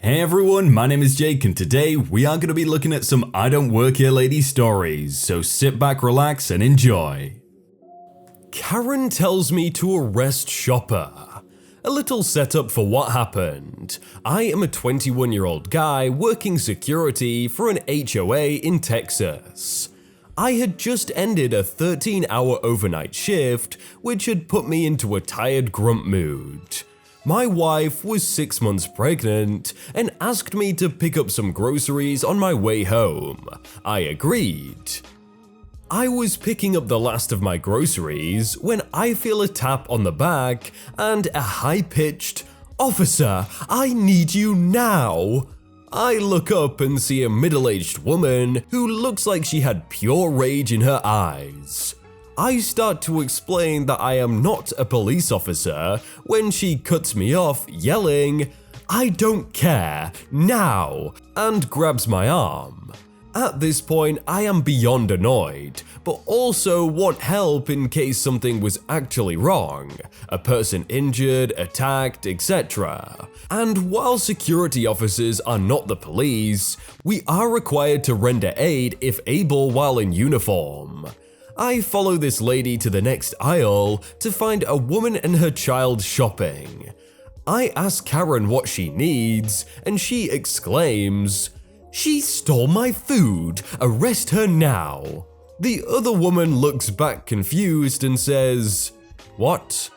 Hey everyone, my name is Jake and today we are going to be looking at some I Don't Work Here Lady stories, so sit back, relax and enjoy. Karen tells me to arrest shopper. A little setup for what happened. I am a 21-year-old guy working security for an HOA in Texas. I had just ended a 13-hour overnight shift, which had put me into a tired grump mood. My wife was 6 months pregnant and asked me to pick up some groceries on my way home. I agreed. I was picking up the last of my groceries when I feel a tap on the back and a high-pitched, "Officer, I need you now!" I look up and see a middle-aged woman who looks like she had pure rage in her eyes. I start to explain that I am not a police officer when she cuts me off yelling, "I don't care, now!" and grabs my arm. At this point, I am beyond annoyed, but also want help in case something was actually wrong, a person injured, attacked, etc. And while security officers are not the police, we are required to render aid if able while in uniform. I follow this lady to the next aisle to find a woman and her child shopping. I ask Karen what she needs, and she exclaims, "She stole my food, arrest her now." The other woman looks back confused and says, "What?"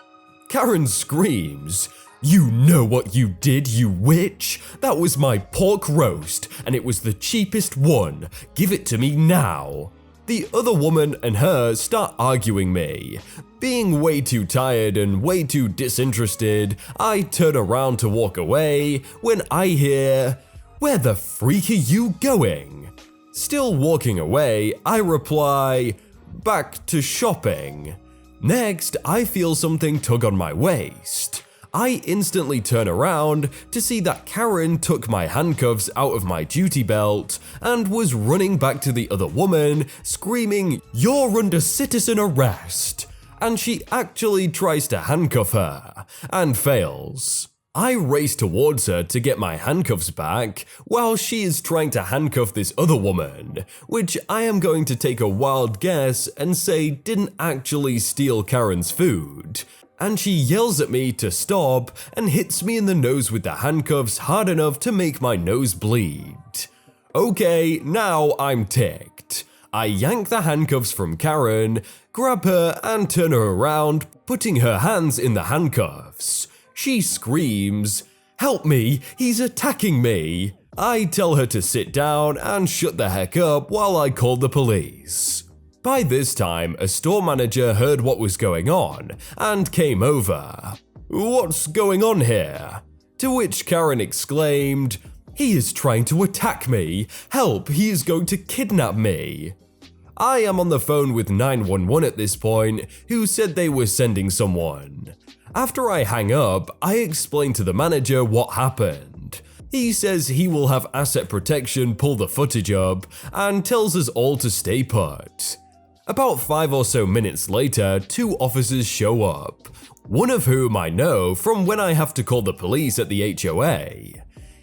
Karen screams, "You know what you did, you witch? That was my pork roast, and it was the cheapest one. Give it to me now." The other woman and her start arguing me. Being way too tired and way too disinterested, I turn around to walk away when I hear, "Where the freak are you going?" Still walking away, I reply, "Back to shopping." Next, I feel something tug on my waist. I instantly turn around to see that Karen took my handcuffs out of my duty belt and was running back to the other woman, screaming, "You're under citizen arrest!" And she actually tries to handcuff her, and fails. I race towards her to get my handcuffs back, while she is trying to handcuff this other woman, which I am going to take a wild guess and say didn't actually steal Karen's food. And she yells at me to stop and hits me in the nose with the handcuffs hard enough to make my nose bleed. Okay, now I'm ticked. I yank the handcuffs from Karen, grab her and turn her around, putting her hands in the handcuffs. She screams, "Help me, he's attacking me." I tell her to sit down and shut the heck up while I call the police. By this time, a store manager heard what was going on and came over. "What's going on here?" To which Karen exclaimed, "He is trying to attack me. Help, he is going to kidnap me." I am on the phone with 911 at this point, who said they were sending someone. After I hang up, I explain to the manager what happened. He says he will have asset protection pull the footage up and tells us all to stay put. About 5 or so minutes later, 2 officers show up, one of whom I know from when I have to call the police at the HOA.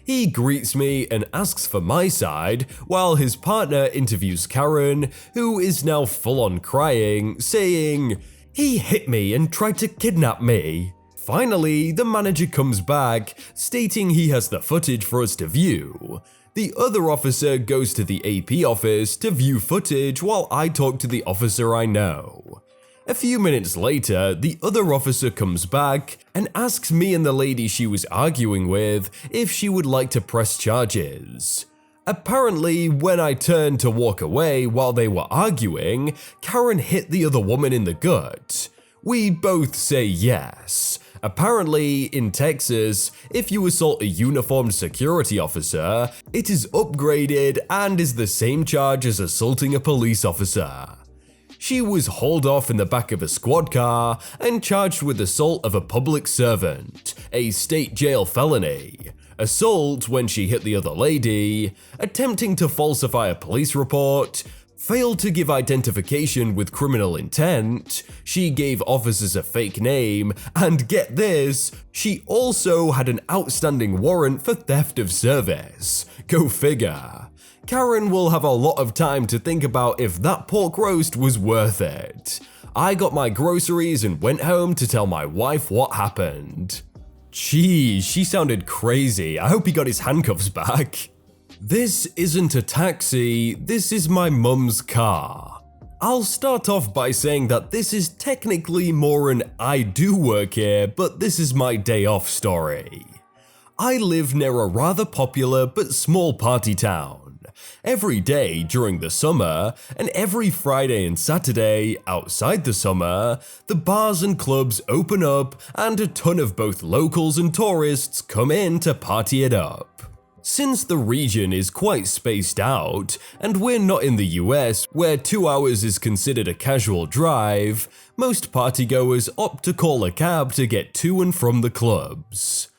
He greets me and asks for my side, while his partner interviews Karen, who is now full on crying, saying, "He hit me and tried to kidnap me." Finally, the manager comes back, stating he has the footage for us to view. The other officer goes to the AP office to view footage while I talk to the officer I know. A few minutes later, the other officer comes back and asks me and the lady she was arguing with if she would like to press charges. Apparently, when I turned to walk away while they were arguing, Karen hit the other woman in the gut. We both say yes. Apparently, in Texas, if you assault a uniformed security officer, it is upgraded and is the same charge as assaulting a police officer. She was hauled off in the back of a squad car and charged with assault of a public servant, a state jail felony, assault when she hit the other lady, attempting to falsify a police report, failed to give identification with criminal intent, she gave officers a fake name, and get this, she also had an outstanding warrant for theft of service. Go figure. Karen will have a lot of time to think about if that pork roast was worth it. I got my groceries and went home to tell my wife what happened. Geez, she sounded crazy. I hope he got his handcuffs back. This isn't a taxi, this is my mum's car. I'll start off by saying that this is technically more an I do work here, but this is my day off story. I live near a rather popular but small party town. Every day during the summer, and every Friday and Saturday outside the summer, the bars and clubs open up and a ton of both locals and tourists come in to party it up. Since the region is quite spaced out, and we're not in the US where 2 hours is considered a casual drive, most partygoers opt to call a cab to get to and from the clubs.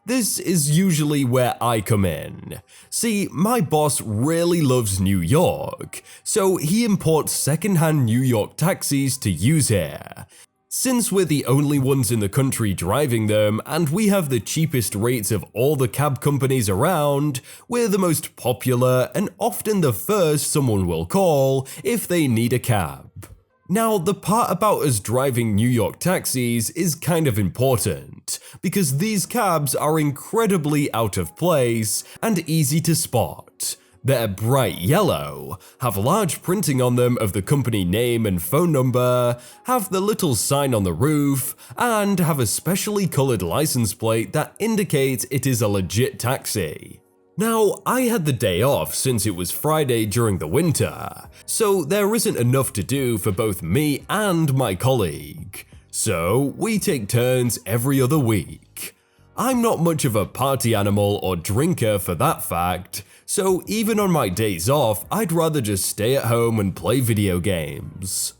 This is usually where I come in. See, my boss really loves New York, so he imports second-hand New York taxis to use here. Since we're the only ones in the country driving them and we have the cheapest rates of all the cab companies around, we're the most popular and often the first someone will call if they need a cab. Now, the part about us driving New York taxis is kind of important, because these cabs are incredibly out of place and easy to spot. They're bright yellow, have large printing on them of the company name and phone number, have the little sign on the roof, and have a specially colored license plate that indicates it is a legit taxi. Now, I had the day off since it was Friday during the winter, so there isn't enough to do for both me and my colleague. So, we take turns every other week. I'm not much of a party animal or drinker for that fact, so even on my days off, I'd rather just stay at home and play video games.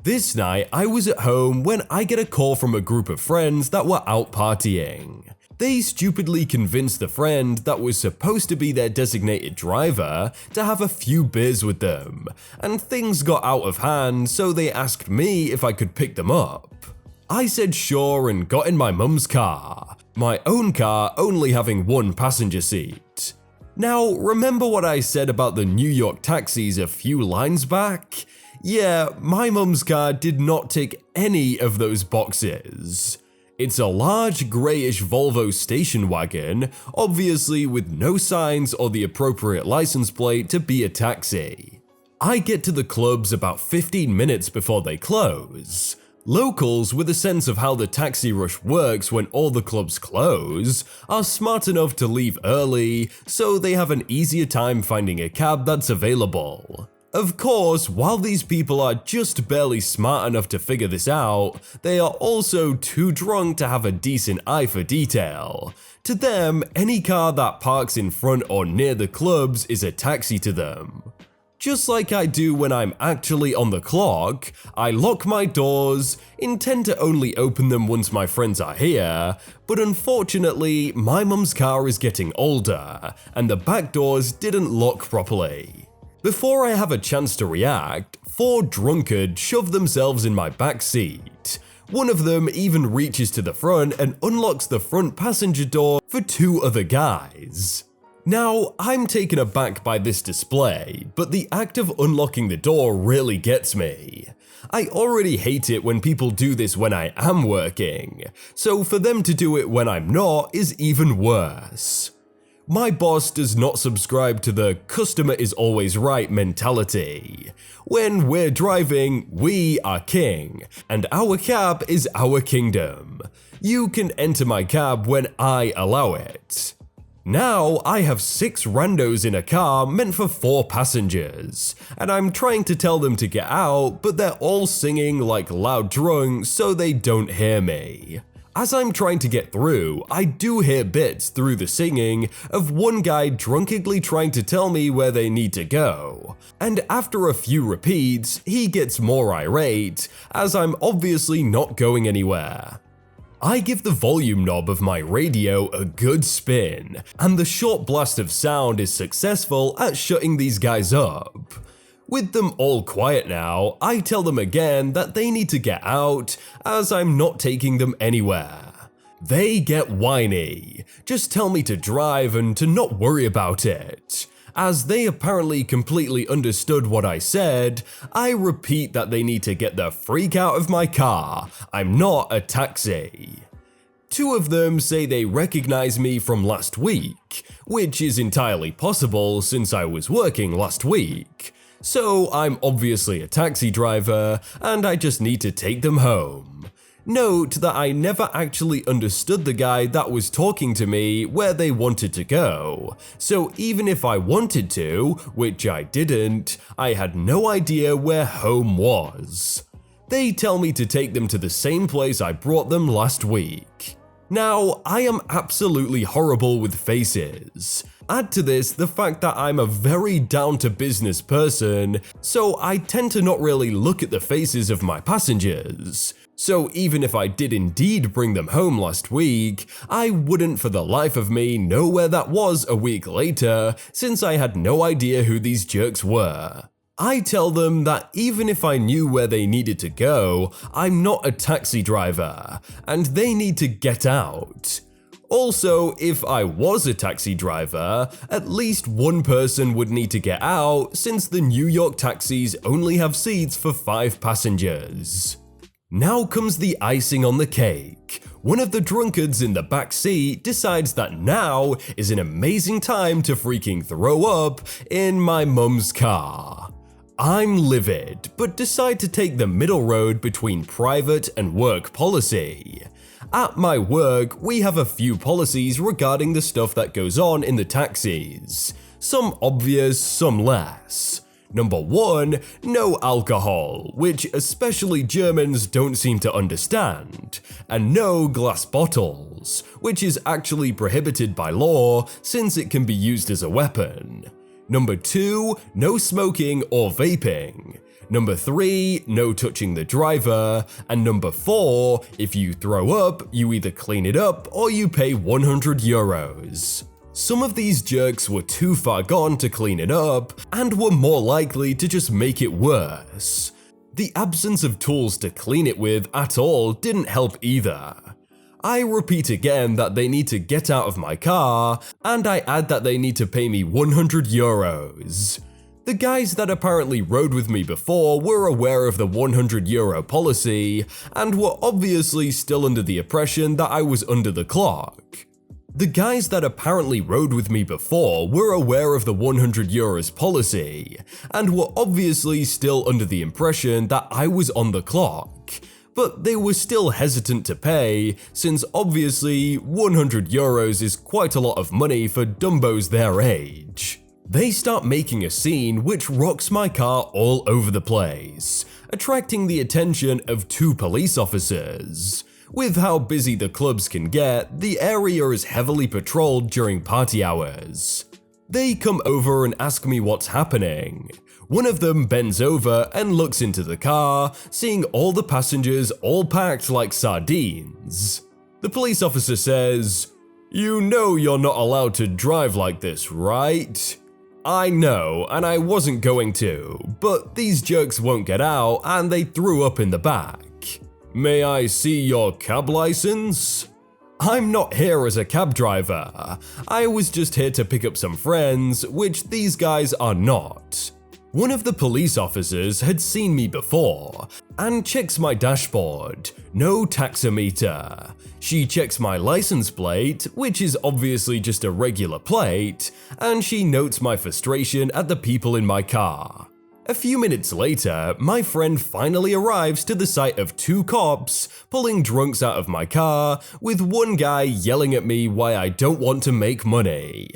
This night, I was at home when I get a call from a group of friends that were out partying. They stupidly convinced the friend that was supposed to be their designated driver to have a few beers with them, and things got out of hand, so they asked me if I could pick them up. I said sure and got in my mum's car, my own car only having one passenger seat. Now, remember what I said about the New York taxis a few lines back? Yeah, my mum's car did not tick any of those boxes. It's a large greyish Volvo station wagon, obviously with no signs or the appropriate license plate to be a taxi. I get to the clubs about 15 minutes before they close. Locals with a sense of how the taxi rush works when all the clubs close are smart enough to leave early, so they have an easier time finding a cab that's available. Of course, while these people are just barely smart enough to figure this out, they are also too drunk to have a decent eye for detail. To them, any car that parks in front or near the clubs is a taxi to them. Just like I do when I'm actually on the clock, I lock my doors, intend to only open them once my friends are here, but unfortunately, my mum's car is getting older, and the back doors didn't lock properly. Before I have a chance to react, 4 drunkards shove themselves in my back seat. One of them even reaches to the front and unlocks the front passenger door for 2 other guys. Now, I'm taken aback by this display, but the act of unlocking the door really gets me. I already hate it when people do this when I am working, so for them to do it when I'm not is even worse. My boss does not subscribe to the customer is always right mentality. When we're driving, we are king, and our cab is our kingdom. You can enter my cab when I allow it. Now, I have 6 randos in a car meant for 4 passengers, and I'm trying to tell them to get out, but they're all singing like loud drunks so they don't hear me. As I'm trying to get through, I do hear bits through the singing of one guy drunkenly trying to tell me where they need to go, and after a few repeats, he gets more irate, as I'm obviously not going anywhere. I give the volume knob of my radio a good spin, and the short blast of sound is successful at shutting these guys up. With them all quiet now, I tell them again that they need to get out as I'm not taking them anywhere. They get whiny, just tell me to drive and to not worry about it. As they apparently completely understood what I said, I repeat that they need to get the freak out of my car. I'm not a taxi. Two of them say they recognize me from last week, which is entirely possible since I was working last week. So I'm obviously a taxi driver and I just need to take them home. Note that I never actually understood the guy that was talking to me where they wanted to go, so even if I wanted to, which I didn't, I had no idea where home was. They tell me to take them to the same place I brought them last week. Now, I am absolutely horrible with faces. Add to this the fact that I'm a very down-to-business person, so I tend to not really look at the faces of my passengers. So even if I did indeed bring them home last week, I wouldn't for the life of me know where that was a week later, since I had no idea who these jerks were. I tell them that even if I knew where they needed to go, I'm not a taxi driver, and they need to get out. Also, if I was a taxi driver, at least one person would need to get out since the New York taxis only have seats for 5 passengers. Now comes the icing on the cake. One of the drunkards in the back seat decides that now is an amazing time to freaking throw up in my mum's car. I'm livid, but decide to take the middle road between private and work policy. At my work, we have a few policies regarding the stuff that goes on in the taxis. Some obvious, some less. Number 1, no alcohol, which especially Germans don't seem to understand, and no glass bottles, which is actually prohibited by law since it can be used as a weapon. Number 2, no smoking or vaping. Number 3, no touching the driver, and number 4, if you throw up, you either clean it up or you pay €100. Some of these jerks were too far gone to clean it up, and were more likely to just make it worse. The absence of tools to clean it with at all didn't help either. I repeat again that they need to get out of my car, and I add that they need to pay me €100. The guys that apparently rode with me before were aware of the €100 policy, and were obviously still under the impression that I was under the clock. The guys that apparently rode with me before were aware of the €100 policy, and were obviously still under the impression that I was on the clock, but they were still hesitant to pay, since obviously €100 is quite a lot of money for dumbos their age. They start making a scene which rocks my car all over the place, attracting the attention of 2 police officers. With how busy the clubs can get, the area is heavily patrolled during party hours. They come over and ask me what's happening. One of them bends over and looks into the car, seeing all the passengers all packed like sardines. The police officer says, "You know you're not allowed to drive like this, right?" I know, and I wasn't going to, but these jerks won't get out and they threw up in the back. "May I see your cab license?" I'm not here as a cab driver. I was just here to pick up some friends, which these guys are not. One of the police officers had seen me before, and checks my dashboard. No taximeter. She checks my license plate, which is obviously just a regular plate, and she notes my frustration at the people in my car. A few minutes later, my friend finally arrives to the sight of 2 cops pulling drunks out of my car, with one guy yelling at me why I don't want to make money.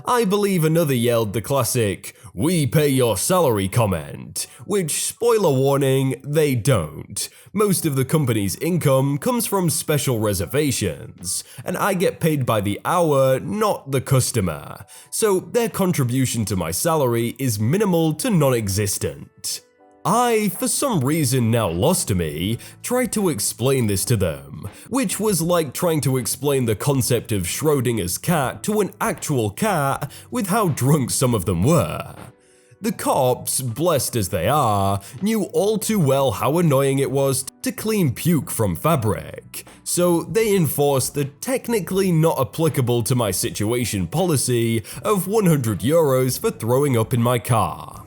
I believe another yelled the classic, "We pay your salary" comment, which, spoiler warning, they don't. Most of the company's income comes from special reservations, and I get paid by the hour, not the customer, so their contribution to my salary is minimal to non-existent. I, for some reason now lost to me, tried to explain this to them, which was like trying to explain the concept of Schrodinger's cat to an actual cat with how drunk some of them were. The cops, blessed as they are, knew all too well how annoying it was to clean puke from fabric, so they enforced the technically not applicable to my situation policy of €100 for throwing up in my car.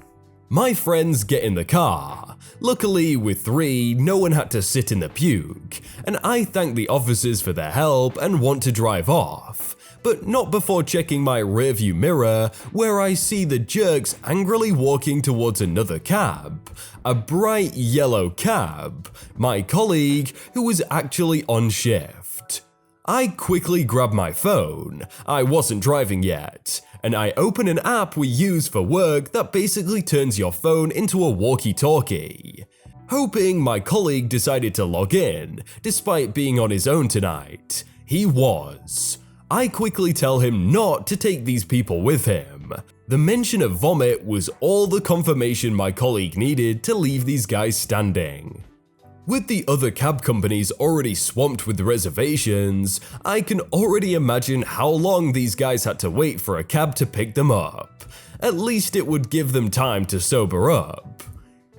My friends get in the car. Luckily, with 3, no one had to sit in the puke, and I thank the officers for their help and want to drive off. But not before checking my rearview mirror, where I see the jerks angrily walking towards another cab, a bright yellow cab, my colleague who was actually on shift. I quickly grab my phone, I wasn't driving yet, and I open an app we use for work that basically turns your phone into a walkie-talkie. Hoping my colleague decided to log in, despite being on his own tonight. He was. I quickly tell him not to take these people with him. The mention of vomit was all the confirmation my colleague needed to leave these guys standing. With the other cab companies already swamped with reservations, I can already imagine how long these guys had to wait for a cab to pick them up. At least it would give them time to sober up.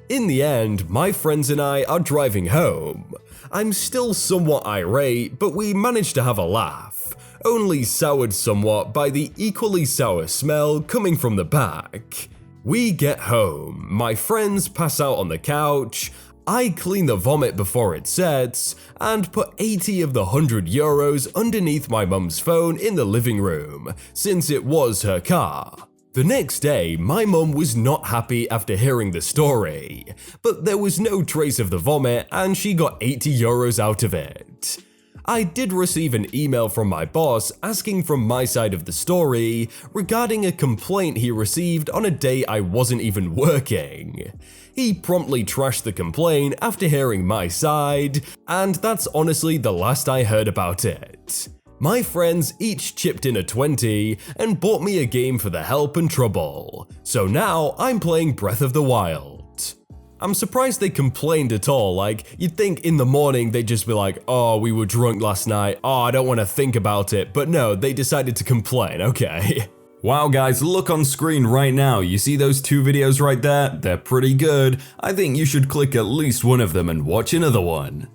In the end, my friends and I are driving home. I'm still somewhat irate, but we managed to have a laugh, only soured somewhat by the equally sour smell coming from the back. We get home, my friends pass out on the couch, I clean the vomit before it sets, and put 80 of the €100 underneath my mum's phone in the living room, since it was her car. The next day, my mum was not happy after hearing the story, but there was no trace of the vomit and she got €80 out of it. I did receive an email from my boss asking from my side of the story regarding a complaint he received on a day I wasn't even working. He promptly trashed the complaint after hearing my side, and that's honestly the last I heard about it. My friends each chipped in a 20 and bought me a game for the help and trouble, so now I'm playing Breath of the Wild. I'm surprised they complained at all, like you'd think in the morning they'd just be like, oh we were drunk last night, oh I don't want to think about it, but no, they decided to complain, okay. Wow guys, look on screen right now, you see those 2 videos right there? They're pretty good. I think you should click at least one of them and watch another one.